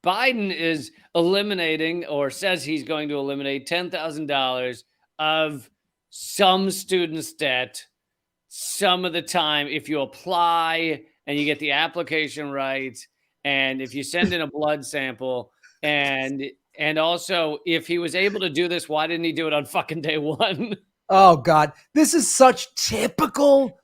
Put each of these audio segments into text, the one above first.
Biden is eliminating, or says he's going to eliminate, $10,000 of some students' debt some of the time if you apply and you get the application right, and if you send in a blood sample, and also if he was able to do this, why didn't he do it on fucking day one? Oh God, this is such typical,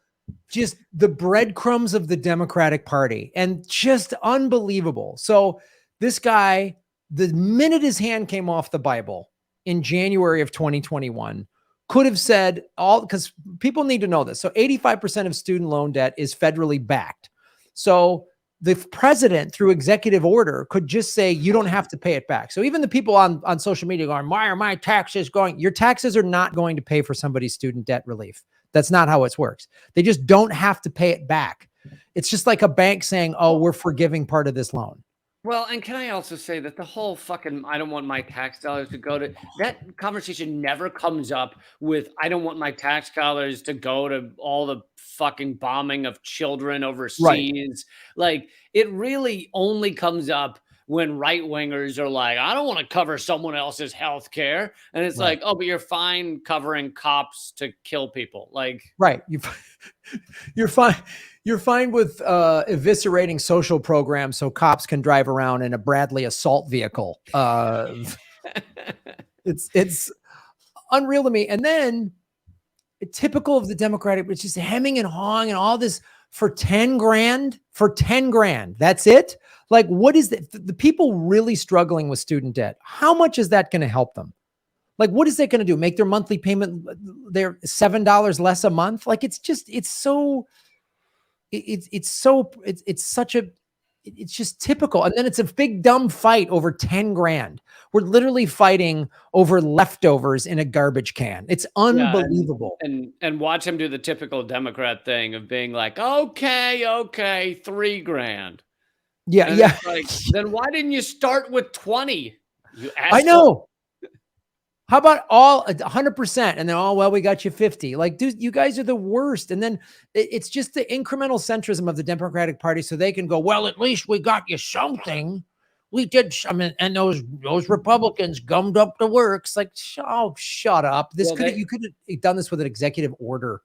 just the breadcrumbs of the Democratic Party, and just unbelievable. So this guy, the minute his hand came off the Bible in January of 2021, could have said all, because people need to know this. So 85% of student loan debt is federally backed. So the president, through executive order, could just say, you don't have to pay it back. So even the people on social media going, why are my taxes going? Your taxes are not going to pay for somebody's student debt relief. That's not how it works. They just don't have to pay it back. It's just like a bank saying, oh, we're forgiving part of this loan. Well, and can I also say that the whole fucking I don't want my tax dollars to go to, that conversation never comes up with I don't want my tax dollars to go to all the fucking bombing of children overseas. Like, it really only comes up when right-wingers are like, I don't want to cover someone else's health care. And it's like, oh, but you're fine covering cops to kill people. Like, You're fine. You're fine with eviscerating social programs so cops can drive around in a Bradley assault vehicle. It's unreal to me. And then, typical of the Democratic, which is hemming and hawing and all this for 10 grand. For 10 grand, that's it. Like, what is the people really struggling with student debt? How much is that going to help them? Like, what is that going to do? Make their monthly payment, their $7 less a month? Like, it's just typical. And then it's a big dumb fight over 10 grand. We're literally fighting over leftovers in a garbage can. It's unbelievable. Yeah, and watch him do the typical Democrat thing of being like, okay, 3 grand. Yeah. And Yeah. like, then why didn't you start with 20? You asshole. I know. How about all 100%? And then, oh, well, we got you 50. Like, dude, you guys are the worst. And then it's just the incremental centrism of the Democratic Party. So they can go, well, at least we got you something. We did. I mean, and those Republicans gummed up the works. Like, oh, shut up. You could have done this with an executive order.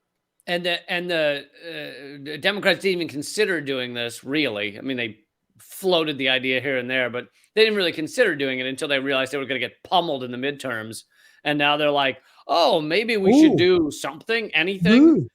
And the Democrats didn't even consider doing this, really. I mean, they floated the idea here and there, but they didn't really consider doing it until they realized they were going to get pummeled in the midterms. And now they're like, oh, maybe we should do something, anything.